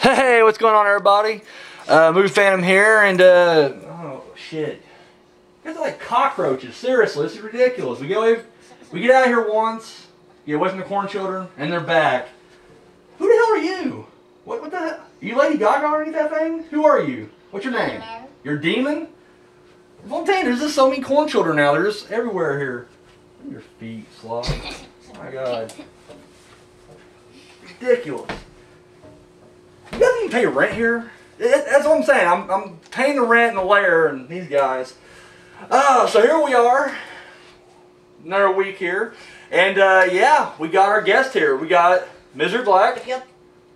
Hey, what's going on, everybody? Movie Phantom here, and oh shit, guys are like cockroaches. Seriously, this is ridiculous. We get out of here once, get away from the corn children, and they're back. Who the hell are you? What the hell? Are you Lady Gaga or any of that thing? Who are you? What's your name? You're a demon? Well, I'm telling you, there's just so many corn children now. They're just everywhere here. Look at your feet, sloth. Oh my god. Ridiculous. You guys even pay rent here? That's what I'm saying. I'm paying the rent in the lair and these guys. So here we are. Another week here. And yeah, we got our guest here. We got Mr. Black. Yep.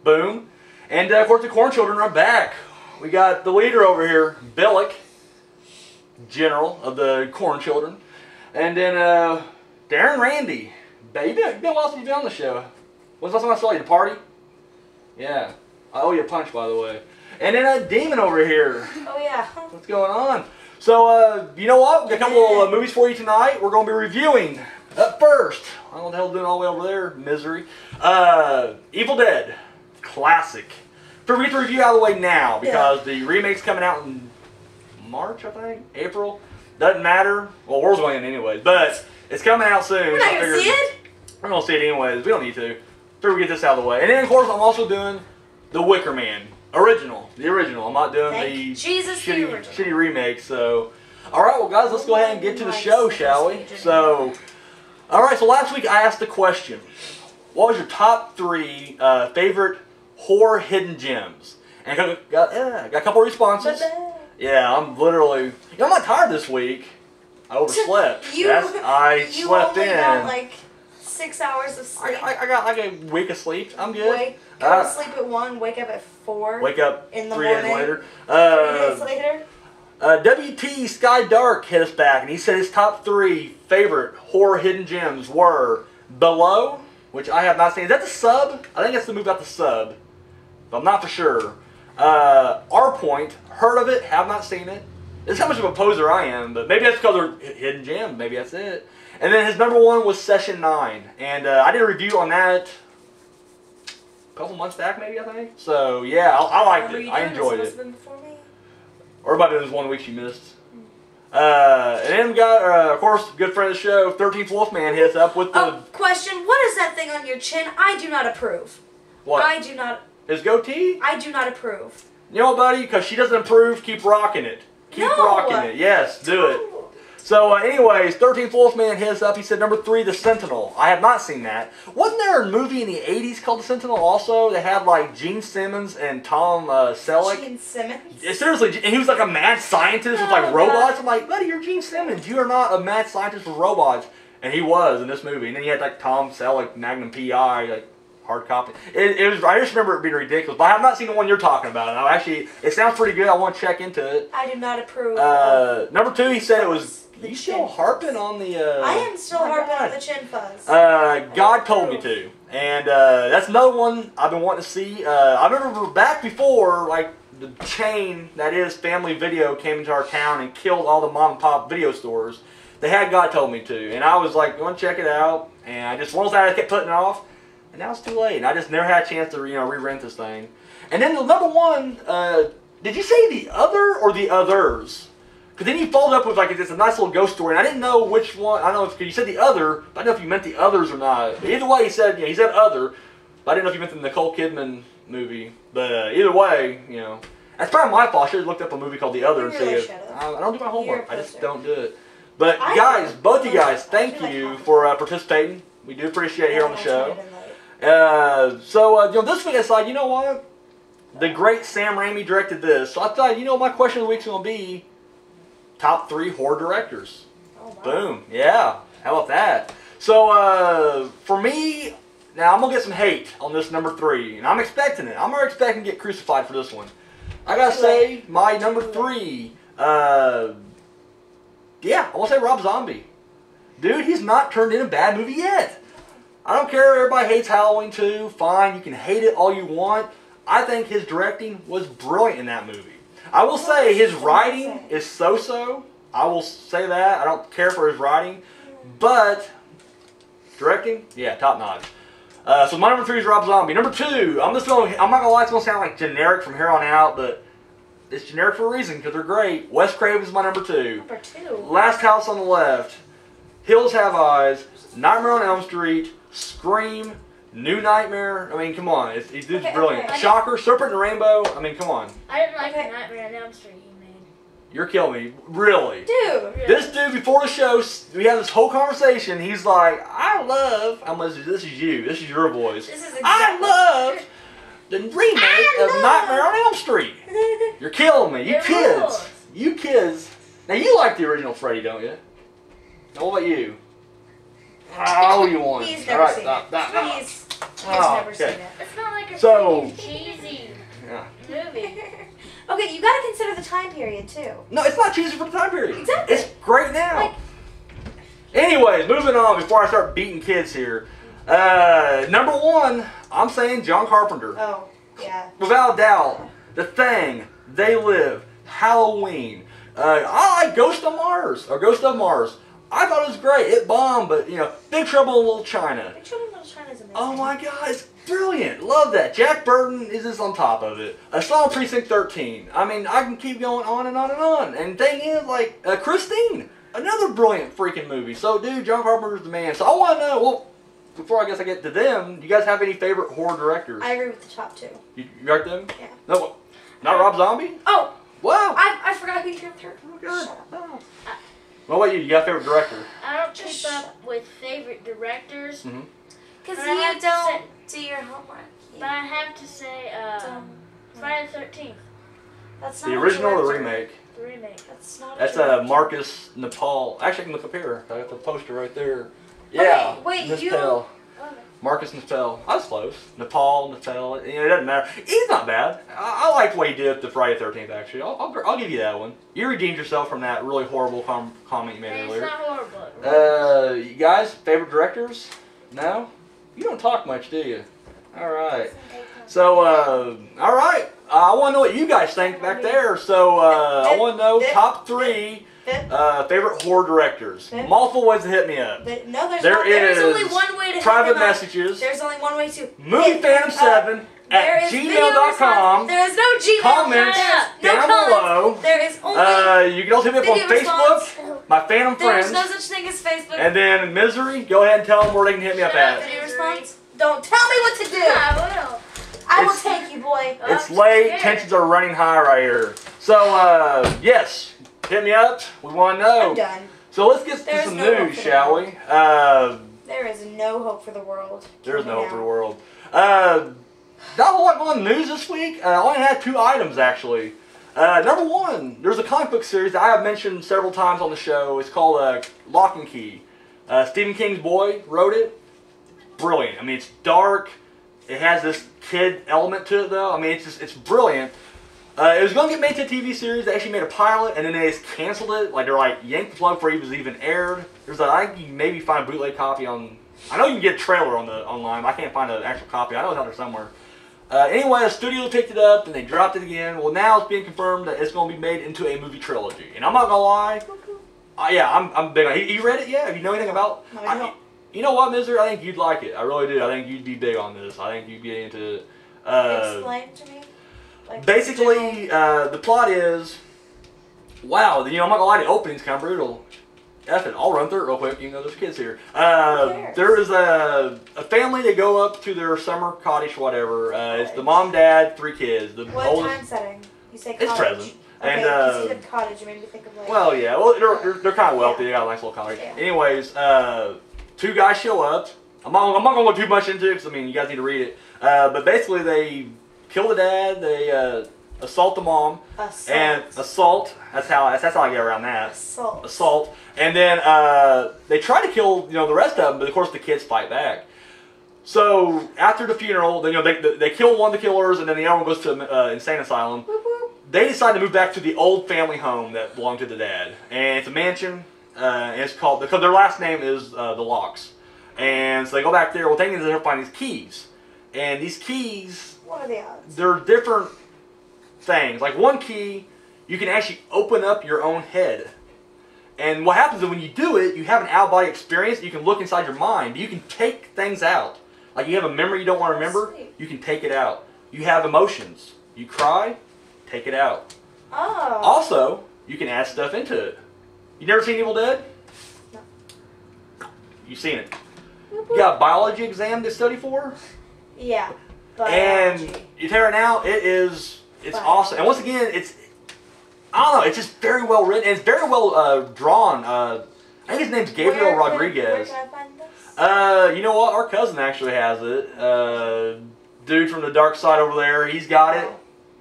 Boom. And of course the corn children are back. We got the leader over here, Bilak, general of the corn children. And then Darren Randy. You've been a while since you've been on the show. When's the last time I saw you? The party? Yeah. I owe you a punch, by the way. And then a demon over here. Oh, yeah. What's going on? So, you know what? We've got a couple of movies for you tonight. We're going to be reviewing. Up first, I don't know what the hell's doing all the way over there. Misery. Evil Dead. Classic. We get the review out of the way now because the remake's coming out in March, I think? April? Doesn't matter. Well, we're going in anyways. But it's coming out soon. We're not going to see it? We're going to see it anyways. We don't need to. Figure we get this out of the way. And then, of course, I'm also doing the Wicker Man. Original. The original. I'm not doing the shitty remake. So, alright, well, guys, let's go ahead and get to the show, shall we? So, alright, so last week I asked the question, what was your top 3 favorite horror hidden gems? And I got a couple responses. Yeah, I'm literally... You know, I'm not tired this week. I overslept. I slept in. Got like 6 hours of sleep. I got like a week of sleep. I'm good. Go to sleep at 1, wake up at 4. Wake up in the 3 morning. days later. 3 days later. WT Sky Dark hit us back, and he said his top 3 favorite horror hidden gems were Below, which I have not seen. Is that the sub? I think that's the movie about the sub, but I'm not for sure. R Point, heard of it, have not seen it. This is how much of a poser I am, but maybe that's because they're hidden gems. Maybe that's it. And then his number 1 was Session 9, and I did a review on that a couple months back, maybe, I think. So yeah, I liked it. I enjoyed it. Or it might have been this 1 week she missed. And then we got, of course, good friend of the show, 13th Wolfman hits up with the... Oh, question. What is that thing on your chin? I do not approve. What? I do not... His goatee? I do not approve. You know what, buddy? Because she doesn't approve, keep rocking it. Keep rocking it. Yes, do it. So, anyways, 13th Wolfman hits up. He said, number 3, The Sentinel. I have not seen that. Wasn't there a movie in the 80s called The Sentinel also? They had, like, Gene Simmons and Tom Selleck. Gene Simmons? Yeah, seriously, and he was like a mad scientist with, like, robots. I'm like, buddy, you're Gene Simmons. You are not a mad scientist with robots. And he was in this movie. And then you had, like, Tom Selleck, Magnum P.I., like, hard copy. It was. I just remember it being ridiculous. But I have not seen the one you're talking about. And actually, it sounds pretty good. I want to check into it. I do not approve. Number 2, he said it was... You still harping on the... I am still harping on the chin fuzz. God told me to. And that's another one I've been wanting to see. I remember back before, like, the chain that is Family Video came into our town and killed all the mom and pop video stores. They had God told me to. And I was like, going to check it out. And I just, once I kept putting it off. And now it's too late. And I just never had a chance to, re-rent this thing. And then the number 1, did you say The Other or The Others? Because then he followed up with, like, it's a nice little ghost story, and I didn't know which one. I don't know if you said The Other, but I don't know if you meant The Others or not. But either way, he said Other, but I didn't know if you meant the Nicole Kidman movie. But either way, that's probably my fault. I should have looked up a movie called The Other. I don't do my homework. I just don't do it. But guys, both you guys, thank you for participating. We do appreciate it here on the show. So this week I decided, you know what? The great Sam Raimi directed this, so I thought, my question of the week's going to be top 3 horror directors. Oh, wow. Boom. Yeah. How about that? So, for me, now I'm going to get some hate on this number 3. And I'm expecting it. I'm already expecting to get crucified for this one. I got to say, my number 3, I want to say Rob Zombie. Dude, he's not turned in a bad movie yet. I don't care if everybody hates Halloween 2. Fine, you can hate it all you want. I think his directing was brilliant in that movie. I will say his writing is so-so. I will say that. I don't care for his writing. But directing, yeah, top notch. So my number 3 is Rob Zombie. Number 2, I'm not gonna lie, it's gonna sound like generic from here on out, but it's generic for a reason because they're great. Wes Craven's my number 2. Number 2. Last House on the Left, Hills Have Eyes, Nightmare on Elm Street, Scream, New Nightmare. I mean, come on, he's brilliant. Okay. Shocker, Serpent and the Rainbow. I mean, come on. I didn't like the Nightmare on Elm Street he made. You're killing me, really. Dude. Really? This dude before the show, we had this whole conversation. He's like, this is you. This is your voice. This is I love the remake of Nightmare on Elm Street. You're killing me. You It kids. rules. You kids. Now, you like the original Freddy, don't you? Now, what about you? Oh, you won. He's never seen it. He's never seen it. It's not like a So- freaking cheesy Yeah. movie. Okay, you gotta consider the time period too. No, it's not cheesy for the time period. Exactly. It's great now. Like- Anyways, moving on before I start beating kids here. Number 1, I'm saying John Carpenter. Oh, yeah. Without a doubt. The Thing, They Live, Halloween. I like Ghost of Mars. I thought it was great. It bombed, but, Big Trouble in Little China. Big Trouble in Little China's amazing. Oh my God, it's brilliant. Love that. Jack Burton is just on top of it. Assault on Precinct 13. I mean, I can keep going on and on and on. And thing is, like, Christine. Another brilliant freaking movie. So, dude, John Carpenter's the man. So, I want to know, well, before I get to them, do you guys have any favorite horror directors? I agree with the top 2. You like them? Yeah. No, not Rob Zombie? Oh, Wow. I forgot who your third. Oh, good. Oh. What about you? You got a favorite director? I don't keep up with favorite directors, Mm-hmm. Because But I have you to don't do your homework. but I have to say Friday the 13th, That's not The a original or the director. remake? the remake. That's not a That's director. Marcus Nepal. Actually, I can look up here. I got the poster right there. Yeah. wait, Nepal. Marcus Nepal. I was close. Nepal. It doesn't matter. He's not bad. I like what he did with the Friday the 13th, actually. I'll give you that one. You redeemed yourself from that really horrible comment you made Hey, it's earlier. not horrible. You guys, favorite directors? No? You don't talk much, do you? Alright. So, alright. I want to know what you guys think back there. So, I want to know top 3 favorite horror directors. Multiple ways to hit me up. But no, there's There's only one way to private hit them up. messages. There's only one way to MoviePhantom7 there at is video gmail.com. response. There is no Gmail. Comments No down comments. below. There is only You can also hit me up on video Facebook, response. my Phantom There's Friends. no such thing as Facebook. And then Misery, go ahead and tell them where they can hit me up Shut up, at. Video response. Don't tell me what to do. I will. I will It's- take you, boy. It's I'm late, scared. tensions are running high right here. So, yes, hit me up. We want to know. I'm done. So let's get to There's some no hope news, for shall that. we? There is no hope for the world. There's no hope Now. for the world. Not a whole lot going on news this week. I only had 2 items, actually. Number 1, there's a comic book series that I have mentioned several times on the show. It's called Locke Key. Stephen King's boy wrote it. Brilliant. I mean, it's dark. It has this kid element to it, though. I mean, it's brilliant. It was going to get made to a TV series. They actually made a pilot, and then they just canceled it. Like, they're like, yanked the plug before it was even aired. I think you can maybe find a bootleg copy on... I know you can get a trailer online, but I can't find an actual copy. I know it's out there somewhere. Anyway, the studio picked it up, and they dropped it again. Well, now it's being confirmed that it's going to be made into a movie trilogy. And I'm not going to lie. Yeah, I'm big on it. You read it yet? Have you know anything about... No, I don't. You know what, Misery? I think you'd like it. I really do. I think you'd be big on this. I think you'd be into... Explain to me. Like, basically, the plot is... Wow, I'm not going to lie, the opening's kind of brutal. F it, I'll run through it real quick. There's kids here. There is a family. They go up to their summer cottage, whatever. It's the mom, dad, 3 kids. The What oldest, time setting? You say It's cottage. present. Okay, And, because you said cottage, it made me think of like... well, yeah. Well, they're kind of wealthy. They got a nice little cottage. Yeah. Anyways, 2 guys show up. I'm not going to go too much into it because, you guys need to read it. But basically, they kill the dad. They assault the mom. And assault. That's how I get around that. Assault. And then they try to kill the rest of them, but of course the kids fight back. So after the funeral, they kill one of the killers, and then the other one goes to an insane asylum. Whoop, whoop. They decide to move back to the old family home that belonged to the dad, and it's a mansion. And it's called, because their last name is the Locks, and so they go back there. Well, the thing is, they find these keys, and these keys, What are the odds? they're different things. Like one key, you can actually open up your own head. And what happens is when you do it, you have an out-of-body experience. You can look inside your mind. You can take things out. Like you have a memory you don't want to remember, you can take it out. You have emotions. You cry, take it out. Oh. Also, you can add stuff into it. You never seen Evil Dead? No. You've seen it. You got a biology exam to study for? Yeah. And Biology. you tear it out, it's awesome. And once again, I don't know, it's just very well written, and it's very well drawn. I think his name's Gabriel Rodriguez. Where can I find this? You know what? Our cousin actually has it. Dude from the dark side over there, he's got it.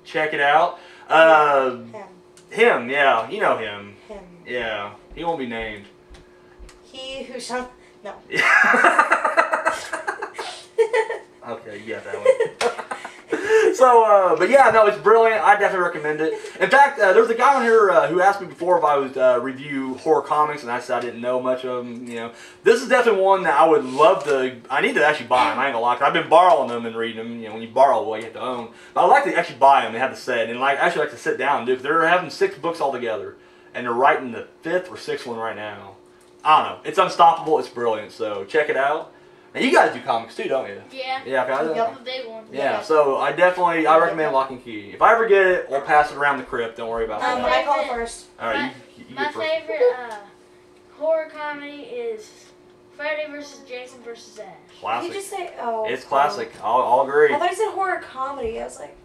Check it out. Him, yeah, you know him. Him. Yeah, he won't be named. He who shall... No. Okay, you got that one. So, but yeah, no, it's brilliant. I definitely recommend it. In fact, there's a guy on here who asked me before if I would review horror comics, and I said I didn't know much of them. You know, this is definitely one that I would love to. I need to actually buy them. I ain't gonna lie. I've been borrowing them and reading them. You know, when you borrow, well, you have to own. But I like to actually buy them and have the set, and actually like to sit down and do. They're having 6 books all together, and they're writing the 5th or 6th one right now. I don't know. It's unstoppable. It's brilliant. So check it out. And you guys do comics too, don't you? Yeah. Yeah, okay. Yep. The big one. Yeah, so I recommend Locke Key. If I ever get it, we'll pass it around the crypt. Don't worry about that. I call first. All right, you My get first. favorite horror comedy is Freddy vs. Jason vs. Ash. Classic. Did you just say, oh. It's classic. I'll agree. I thought you said horror comedy. I was like...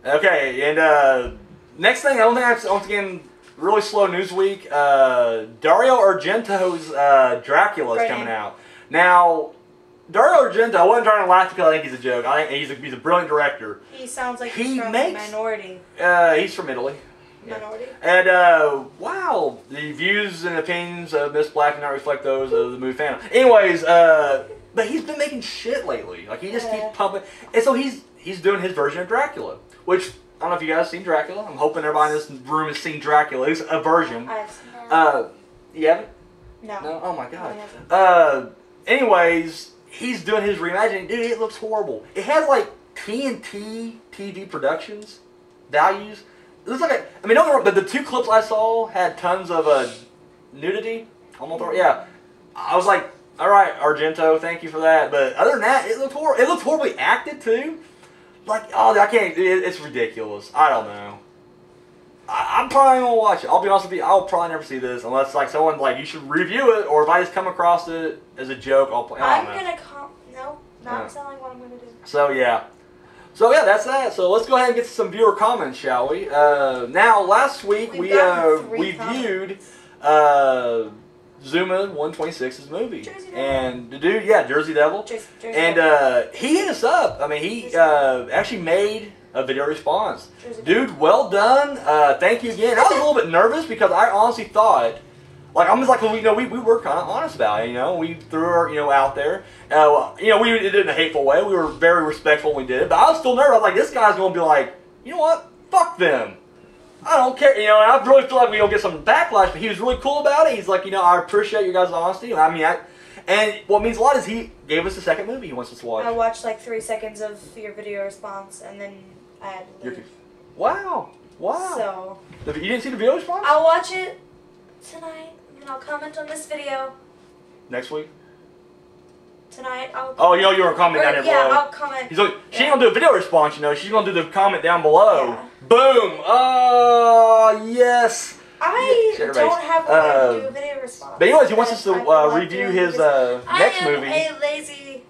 Okay, and next thing, I don't think that's, once again, really slow news week. Dario Argento's Dracula is coming out. Now, Dario Argento, I wasn't trying to laugh because I think he's a joke. I think he's a brilliant director. He sounds like he's from Minority. He's from Italy. Yeah. Minority. And, wow, the views and opinions of Miss Black do not reflect those of the movie fan. Anyways, but he's been making shit lately. Like, he just keeps pumping. And so he's doing his version of Dracula, which, I don't know if you guys have seen Dracula. I'm hoping everybody in this room has seen Dracula. It's a version. I've seen that. You haven't? No. No? Oh, my God. No, I haven't. Anyways, he's doing his reimagining. Dude, it looks horrible. It has, like, TNT TV Productions values. It looks like I mean, don't get me wrong, but the 2 clips I saw had tons of nudity. Yeah, I was like, all right, Argento, thank you for that. But other than that, it looked horrible. It looked horribly acted too. Like, oh, I can't. It's ridiculous. I don't know. I'm probably not gonna watch it. I'll be honest with you. I'll probably never see this unless like someone like you should review it, or if I just come across it as a joke, I'll play. I'm gonna not telling what I'm gonna do. So yeah. So yeah, that's that. So let's go ahead and get to some viewer comments, shall we? Now, last week we viewed Zuma 126's movie, and the dude, Jersey Devil, and he hit us up. I mean, he actually made a video response. Dude, well done. Thank you again. I was a little bit nervous because I honestly thought. Like, I'm just like, we were kind of honest about it, we threw our, out there. We did it in a hateful way. We were very respectful when we did it. But I was still nervous. I was like, this guy's going to be like, you know what? Fuck them. I don't care. And I really feel like we don't get some backlash, but he was really cool about it. He's like, I appreciate your guys' honesty. I mean, and what means a lot is he gave us the second movie he wants us to watch. I watched like 3 seconds of your video response, and then I had to leave. Wow. So. You didn't see the video response? I'll watch it tonight. And I'll comment on this video. Next week? Tonight, I'll... Oh, you were commenting down there below. Yeah, I'll comment. He's like, she ain't gonna do a video response, she's gonna do the comment down below. Yeah. Boom! Oh, yes! I don't have one to do a video response. But anyways, he wants us to review his next movie. I am a lazy...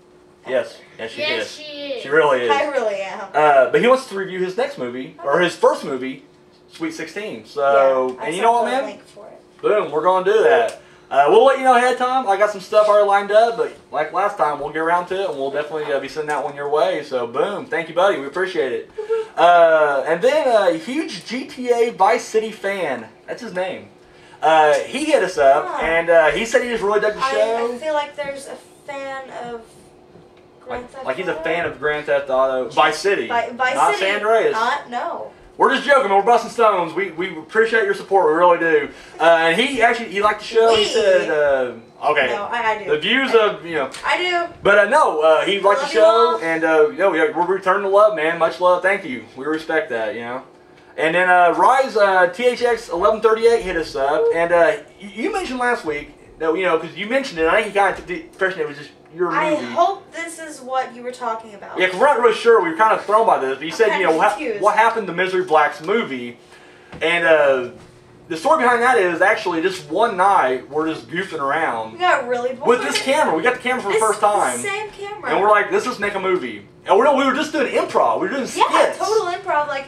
Yes, she is. Yes, she is. She really is. I really am. But he wants us to review his next movie, or his first movie, Sweet 16. So, and you know what, man? Boom, we're going to do that. We'll let you know ahead of time. I got some stuff already lined up, but like last time, we'll get around to it, and we'll definitely be sending that one your way. So, boom. Thank you, buddy. We appreciate it. And then a huge GTA Vice City fan. That's his name. He hit us up, and he said he just really dug the show. I feel like there's a fan of Grand Theft Auto. Like he's a fan of Grand Theft Auto. Vice City. Not City. San Andreas. No. We're just joking, we're busting stones. We appreciate your support, we really do. And he liked the show. He said, okay. No, I do. The views of, I do. But no, he liked the show, and we're returning the love, man. Much love, thank you. We respect that, And then Rise THX 1138 hit us up, and you mentioned last week that because you mentioned it. I think he kind of took the impression it was just your movie. I hope this is what you were talking about. Yeah, because we're not really sure. We were kind of thrown by this. But you said, you know, what happened to Misery Black's movie. And the story behind that is actually just one night we're just goofing around. We got really bored. With this camera. We got the camera for the first time. The same camera. And we're like, let's just make a movie. And we were just doing improv. We were doing skits. Yeah, total improv. Like,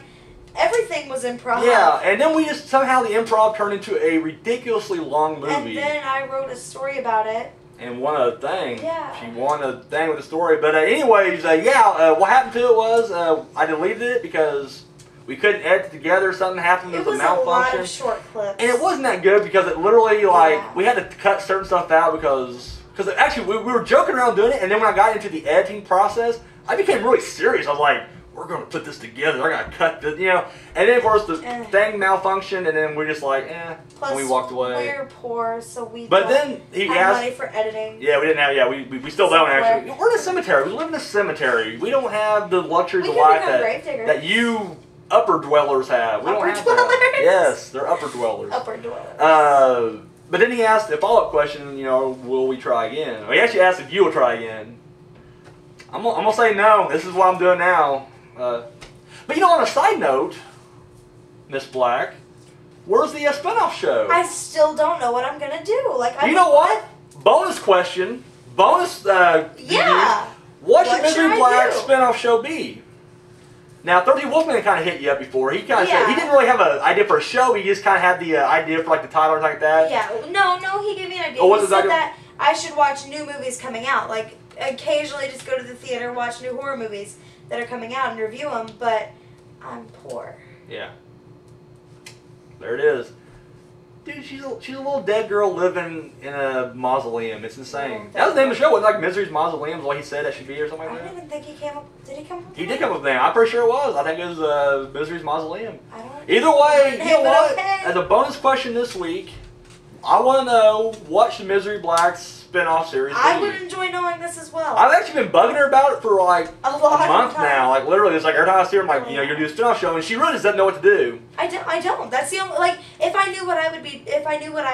everything was improv. Yeah, and then we just, somehow the improv turned into a ridiculously long movie. And then I wrote a story about it. And won a thing. Yeah. She won a thing with the story. But anyways, what happened to it was I deleted it because we couldn't edit it together. Something happened. There was a malfunction. It was a lot of short clips. And it wasn't that good because it literally, like, we had to cut certain stuff out because actually we were joking around doing it. And then when I got into the editing process, I became really serious. I was like, we're going to put this together. I got to cut this, you know. And then, of course, the thing malfunctioned, and then we're just like, Plus, and we walked away. We're poor, so we but don't then he have asked, money for editing. Yeah, we didn't have, we still don't actually. We're in a cemetery. We live in a cemetery. We don't have the luxuries of life that you upper dwellers have. We don't have that. Yes, they're upper dwellers. Upper dwellers. But then he asked a follow-up question, you know, will we try again? He actually asked if you will try again. I'm going to say no. This is what I'm doing now. But you know, on a side note, Miss Black, where's the spinoff show? I still don't know what I'm gonna do. Like, you know what? Bonus question. Bonus. Yeah. What should Misery Black spinoff show be? Now, 30 Wolfman kind of hit you up before. He kind of said he didn't really have an idea for a show. He just kind of had the idea for like the title or something like that. Yeah. No. He gave me an idea. Oh, he said that I should watch new movies coming out. Like, occasionally just go to the theater, watch new horror movies that are coming out and review them, but I'm poor. Yeah. There it is. Dude, she's a little dead girl living in a mausoleum. It's insane. That was the name of the show. Wasn't it like Misery's Mausoleum is what he said that should be or something like that? I don't even think he came up. Did he come up with He did come up with the name. I'm pretty sure it was. I think it was Misery's Mausoleum. I don't Either way, you know what? Okay. As a bonus question this week, I want to know what should Misery Black's spin-off series be? I would enjoy knowing this as well. I've actually been bugging her about it for like a month now. Like literally, it's like every time I see her, I'm like, you know, you're gonna do a spin-off show, and she really just doesn't know what to do. I don't. That's the only, like, if I knew what I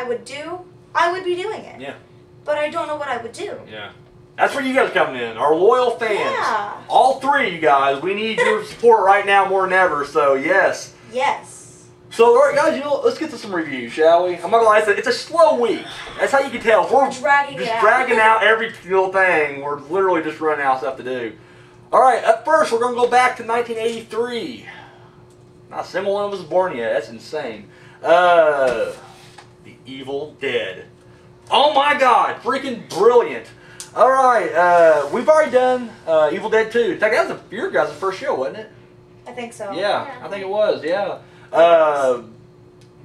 would do, I would be doing it. Yeah. But I don't know what I would do. Yeah. That's where you guys come in, our loyal fans. Yeah. All three of you guys, we need your support right now more than ever. So yes. Yes. So, all right, guys, let's get to some reviews, shall we? I'm not gonna lie, it's a slow week. That's how you can tell. We're dragging out every little thing. We're literally just running out of stuff to do. All right, up first, we're gonna go back to 1983. Not a single one of us was born yet. That's insane. The Evil Dead. Oh my God, freaking brilliant. All right, we've already done Evil Dead 2. In fact, that was your guys' first show, wasn't it? I think so. Yeah, I think it was. Yeah.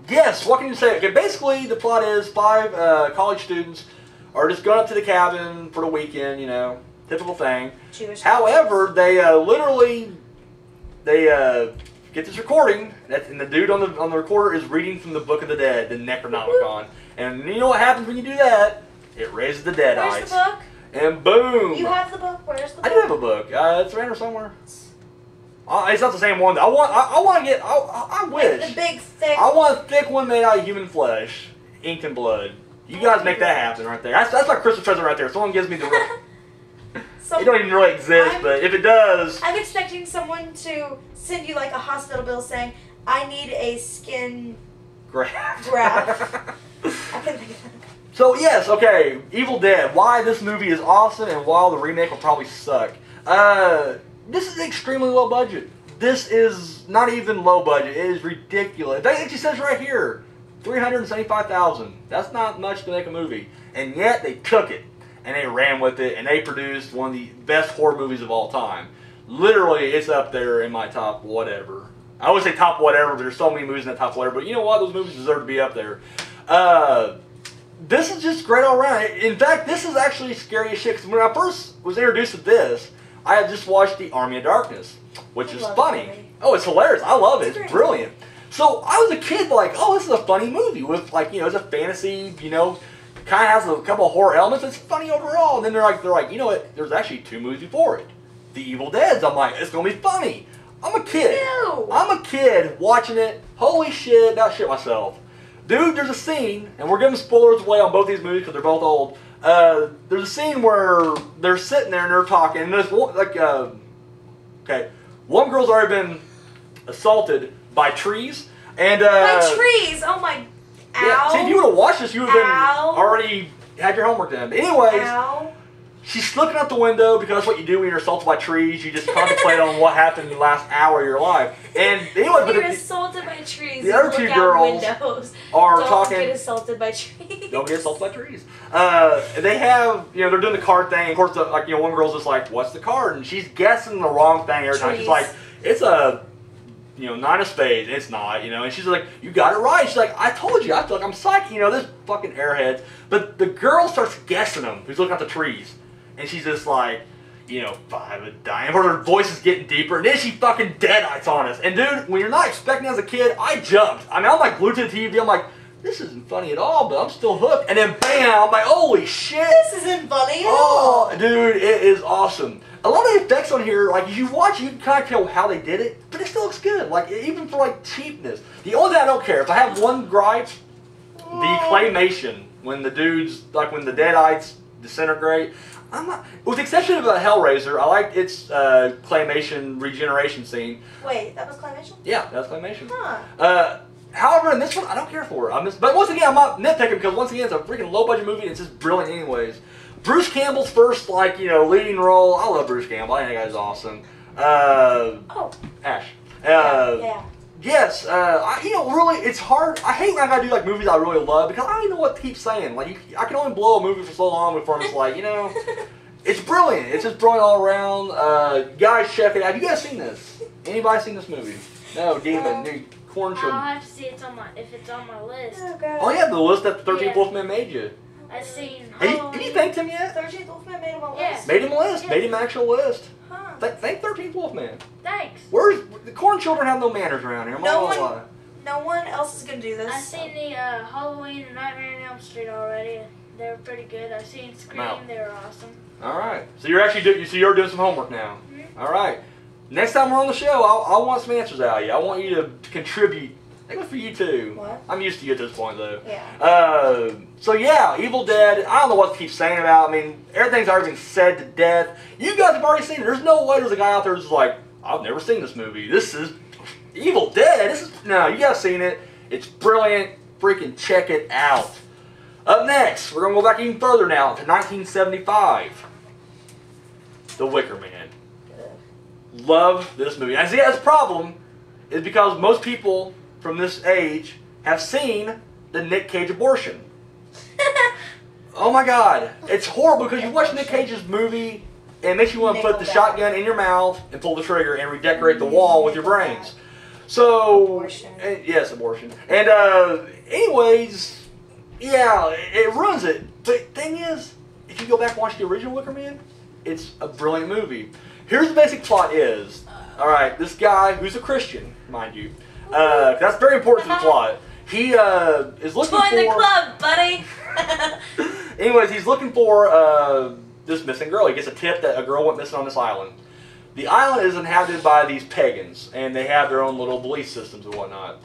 Yes, what can you say? Okay, basically, the plot is 5 college students are just going up to the cabin for the weekend, you know, typical thing. However, they get this recording, and the dude on the recorder is reading from the Book of the Dead, the Necronomicon. And you know what happens when you do that? It raises the dead eyes. Where's the book? And boom! You have the book? Where's the book? I do have a book. It's around here somewhere. It's not the same one. I want to get. I wish. Like the big thick. I want a thick one made out of human flesh, inked in blood. You guys make that happen right there. That's my Christmas present right there. Someone gives me the. It don't even really exist, but if it does. I'm expecting someone to send you like a hospital bill saying, "I need a skin graft." I can think of that. So yes, okay, Evil Dead. Why this movie is awesome and why the remake will probably suck. This is extremely low budget. This is not even low budget. It is ridiculous. It actually says right here, $375,000. That's not much to make a movie. And yet they took it and they ran with it and they produced one of the best horror movies of all time. Literally, it's up there in my top whatever. I always say top whatever, but there's so many movies in that top whatever. But you know what? Those movies deserve to be up there. This is just great all around. In fact, this is actually scary as shit. Because when I first was introduced to this, I had just watched The Army of Darkness, which is funny. Oh, it's hilarious. I love it. It's brilliant. So I was a kid like, oh, this is a funny movie with like, you know, it's a fantasy, you know, kind of has a couple of horror elements. It's funny overall. And then they're like, you know what? There's actually 2 movies before it. The Evil Dead. I'm like, it's gonna be funny. I'm a kid. Ew. I'm a kid watching it. Holy shit! About shit myself. Dude, there's a scene, and we're giving spoilers away on both these movies because they're both old. there's a scene where they're sitting there and they're talking, and there's like, okay, one girl's already been assaulted by trees, and by trees. Oh my! Ow. Yeah, see, if you would have watched this, you would have been already had your homework done. But anyways, Ow. She's looking out the window because that's what you do when you're assaulted by trees. You just contemplate on what happened in the last hour of your life. And anyway, when you're assaulted by trees. The other two girls are talking. Don't get assaulted by trees. Don't get assaulted by trees. They have, they're doing the card thing. Of course, one girl's just like, "What's the card?" And she's guessing the wrong thing every time. She's like, "It's a." Nine of spades. It's not, and she's like, "You got it right." She's like, "I told you. I feel like I'm psychic, this fucking airheads." But the girl starts guessing them. Who's looking at the trees, and she's just like, 5 of diamonds. Her voice is getting deeper, and then she fucking deadites on us. And dude, when you're not expecting as a kid, I jumped. I mean, I'm like glued to the TV. I'm like, this isn't funny at all, but I'm still hooked. And then bam, I'm like, holy shit! This isn't funny at all. Oh, dude, it is awesome. A lot of the effects on here, like, if you watch, you can kind of tell how they did it, but it still looks good. Like, even for, like, cheapness. The only thing I don't care, if I have one gripe, the claymation, when the dudes, like, when the deadites disintegrate, I'm not, with the exception of Hellraiser, I liked its claymation regeneration scene. Wait, that was claymation? Yeah, that was claymation. Huh. However, in this one, I don't care for it. But once again, I'm not nitpicking because, once again, it's a freaking low-budget movie and it's just brilliant anyways. Bruce Campbell's first, leading role. I love Bruce Campbell. I think that guy's awesome. Ash. Yeah. Yes. Really, it's hard. I hate when I gotta do movies I really love because I don't even know what to keep saying. I can only blow a movie for so long before I'm just like, it's brilliant. It's just brilliant all around. Guys, check it out. Have you guys seen this? Anybody seen this movie? No, Demon. Corn children. I'll have to see if it's on my list. Oh yeah, the list that the 13th Wolfman made you. I've seen. Have you thanked him yet? 13th Wolfman made him a list. Yeah. Made him a list. Yeah. Made him an actual list. Huh. Thank 13th Wolfman. Thanks. Where's the corn children have no manners around here? No one else is gonna do this. I've seen the Halloween and Nightmare on Elm Street already. They were pretty good. I've seen Scream. Wow. They were awesome. All right. So you're actually doing some homework now. Mm-hmm. All right. Next time we're on the show, I want some answers out of you. I want you to contribute. I think it's for you too. What? I'm used to you at this point though. Yeah. So yeah, Evil Dead. I don't know what to keep saying about. I mean, everything's already been said to death. You guys have already seen it. There's no way there's a guy out there who's like, I've never seen this movie. This is Evil Dead. No, you guys seen it. It's brilliant. Freaking check it out. Up next, we're gonna go back even further now to 1975. The Wicker Man. Love this movie. I see that's a problem. Is because most people from this age have seen the Nick Cage abortion. Oh my God. It's horrible because you watch Nick Cage's movie and it makes you want to put the shotgun in your mouth and pull the trigger and redecorate the wall with your brains. So, Abortion. Yes, abortion. And anyways, yeah, it ruins it. But the thing is, if you go back and watch the original Wicker Man, it's a brilliant movie. Here's the basic plot is, alright, this guy who's a Christian, mind you, that's very important to the plot. He is looking for... Join the club, buddy! Anyways, he's looking for this missing girl. He gets a tip that a girl went missing on this island. The island is inhabited by these pagans, and they have their own little belief systems and whatnot.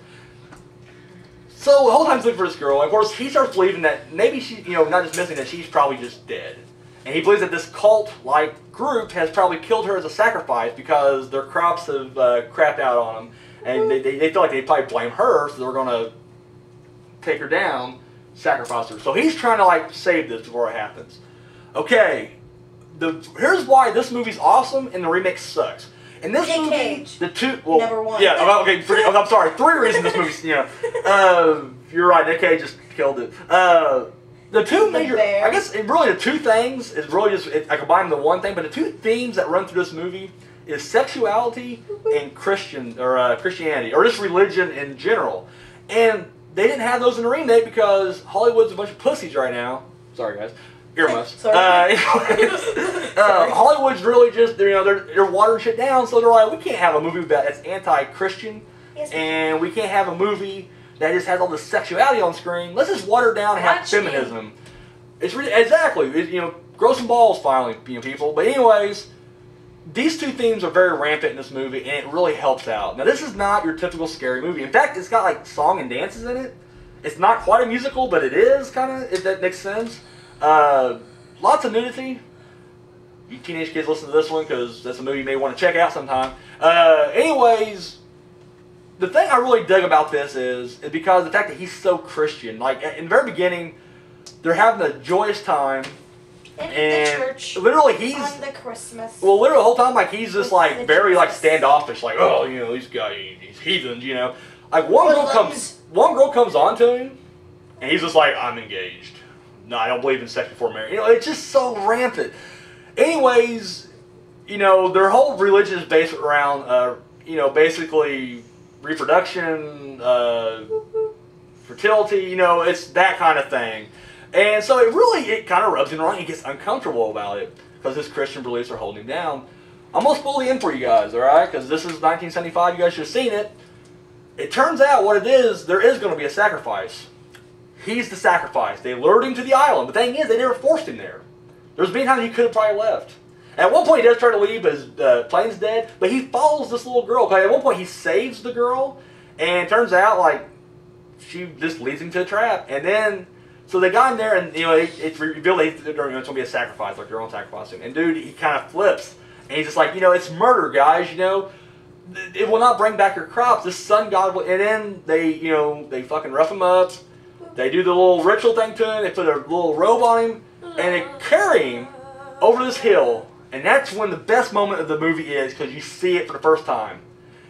So the whole time he's looking for this girl, and of course he starts believing that maybe she's, not just missing, that she's probably just dead. And he believes that this cult-like group has probably killed her as a sacrifice because their crops have crapped out on them. And they feel like they probably blame her, so they're going to take her down, sacrifice her. So he's trying to save this before it happens. Okay, here's why this movie's awesome and the remake sucks. In this movie, Cage. Number one. Yeah, okay, I'm sorry. 3 reasons this movie's, you're right, Nick Cage just killed it. The two major, I guess, really the two things is really just, I combine them into one thing, but the two themes that run through this movie is sexuality and Christianity, or just religion in general. And they didn't have those in the remake because Hollywood's a bunch of pussies right now. Sorry, guys. Earmuffs. Sorry. Hollywood's really just, they're watering shit down, so they're like, we can't have a movie that's anti-Christian, and we can't have a movie that just has all this sexuality on screen. Let's just water it down and have feminism. It's really, exactly, grow some balls finally, people. But anyways, these two themes are very rampant in this movie, and it really helps out. Now, this is not your typical scary movie. In fact, it's got song and dances in it. It's not quite a musical, but it is kind of, if that makes sense. lots of nudity. You teenage kids listen to this one because that's a movie you may want to check out sometime. Anyways, the thing I really dug about this is because the fact that he's so Christian. Like, in the very beginning, they're having a joyous time. In and the church. Literally, he's... On the Christmas. Well, literally, the whole time, like, he's just, like, very, like, standoffish. Like, oh, you know, these guys, these heathens, you know. Like, one girl comes on to him, and he's just like, I'm engaged. No, I don't believe in sex before marriage. You know, it's just so rampant. Anyways, you know, their whole religion is based around, you know, basically reproduction, fertility, you know, it's that kind of thing. And so it kind of rubs him wrong. He gets uncomfortable about it because his Christian beliefs are holding him down. I'm going to spoil the end for you guys, alright? Because this is 1975, you guys should have seen it. It turns out what it is, there is going to be a sacrifice. He's the sacrifice. They lured him to the island. The thing is, they never forced him there. There's been times he could have probably left. At one point, he does try to leave, but his plane's dead. But he follows this little girl. Because at one point, he saves the girl. And it turns out, like, she just leads him to a trap. And then... So they got him there, and you know it's revealed that it's going to be a sacrifice, like their own sacrifice. And dude, he kind of flips, and he's just like, you know, it's murder, guys. You know, it will not bring back your crops. This sun god will. And then they, you know, they fucking rough him up. They do the little ritual thing to him. They put a little robe on him, and they carry him over this hill. And that's when the best moment of the movie is because you see it for the first time.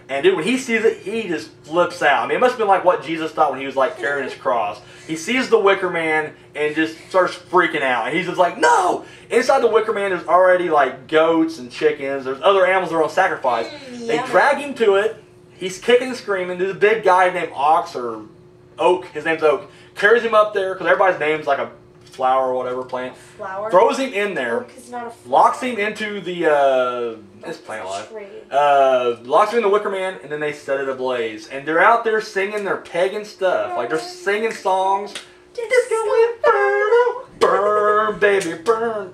And dude, when he sees it, he just flips out. I mean, it must have been like what Jesus thought when he was like carrying his cross. He sees the Wicker Man and just starts freaking out. And he's just like, no! Inside the Wicker Man, there's already like goats and chickens. There's other animals that are on sacrifice. They drag him to it. He's kicking and screaming. There's a big guy named Ox or Oak. His name's Oak. Carries him up there because everybody's name's like a flower or whatever plant. Flower? Throws him in there. Oak is not a flower. Locks him into the this plant alive. Locks him in the Wicker Man, and then they set it ablaze. And they're out there singing their pagan stuff. Like, they're singing songs. Disco Inferno, burn, baby, burn.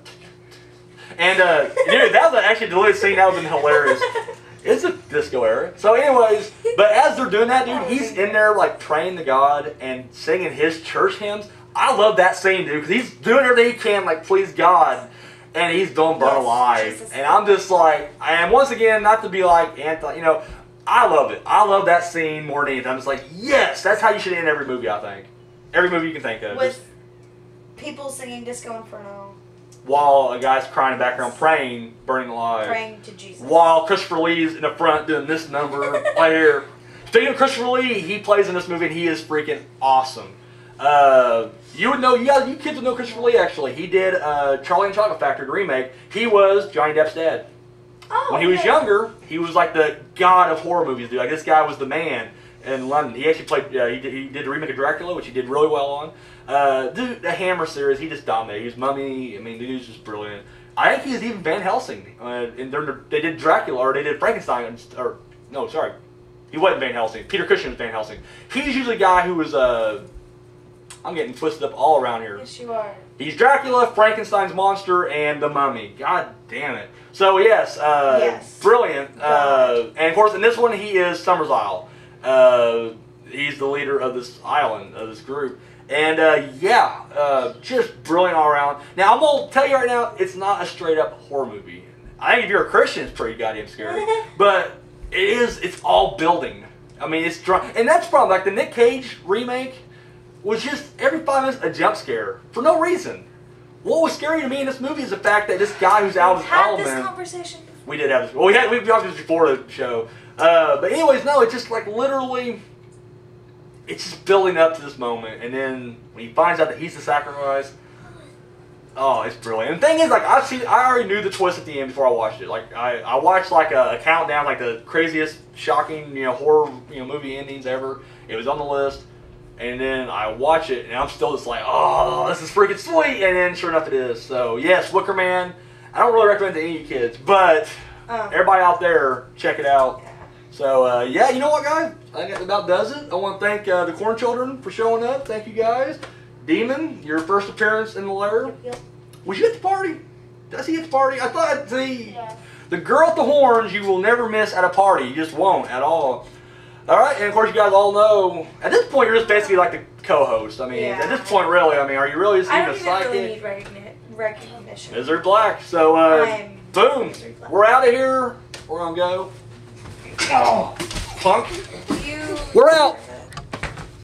And, dude, that was actually a deleted scene. That would have been hilarious. It's a disco era. So, anyways, but as they're doing that, dude, he's in there, like, praying to God and singing his church hymns. I love that scene, dude, because he's doing everything he can, like, please God. And he's doing burn alive. Jesus. And I'm just like, and once again, not to be like anti, you know, I love it. I love that scene more than anything. I'm just like, yes, that's how you should end every movie, I think. Every movie you can think of. With people singing Disco Inferno. While a guy's crying in the background, praying, burning alive. Praying to Jesus. While Christopher Lee's in the front doing this number right here. Speaking of Christopher Lee, he plays in this movie and he is freaking awesome. You would know, you kids would know Christopher Lee actually. He did Charlie and the Chocolate Factory, the remake. He was Johnny Depp's dad. Oh, when he was younger, he was like the god of horror movies, dude. Like, this guy was the man in London. He actually played, he did the remake of Dracula, which he did really well on. Dude, the Hammer series, he just dominated. He was Mummy. I mean, the dude's just brilliant. I think he's even Van Helsing. And they did Dracula, or they did Frankenstein, or, no, sorry. He wasn't Van Helsing. Peter Cushing was Van Helsing. He's usually a guy who was, I'm getting twisted up all around here. Yes, you are. He's Dracula, Frankenstein's monster, and the Mummy. God damn it. So, yes, yes. Brilliant. And, of course, in this one, he is Summer's Isle. He's the leader of this island, of this group. And, yeah, just brilliant all around. Now, I'm going to tell you right now, it's not a straight-up horror movie. I think if you're a Christian, it's pretty goddamn scary. But it's all building. I mean, it's drunk. And that's probably, like, the Nick Cage remake was just every 5 minutes a jump scare for no reason. What was scary to me in this movie is the fact that this guy who's out of his element. Had this conversation. We did have this. Well, we talked this before the show. But anyways, no, it's just like literally, it's just building up to this moment, and then when he finds out that he's the sacrifice, oh, it's brilliant. And the thing is, like, I already knew the twist at the end before I watched it. Like, I watched like a countdown, like the craziest, shocking, horror, movie endings ever. It was on the list. And then I watch it, and I'm still just like, oh, this is freaking sweet. And then, sure enough, it is. So, yes, Wicker Man. I don't really recommend it to any of you kids, but everybody out there, check it out. Yeah. So, yeah, you know what, guys? I think that about does it. I want to thank the Corn Children for showing up. Thank you, guys. Demon, your first appearance in the lair. Yep. Was you at the party? Does he at the party? I thought the girl with the horns you will never miss at a party. You just won't at all. Alright, and of course you guys all know, at this point you're just basically like the co-host. I mean, at this point really, I mean, are you really just even a sidekick? I don't even really need recognition. Lizard Black. So, I'm boom. Lizard Black. We're out of here. We're gonna go. Oh, punk. You. We're out.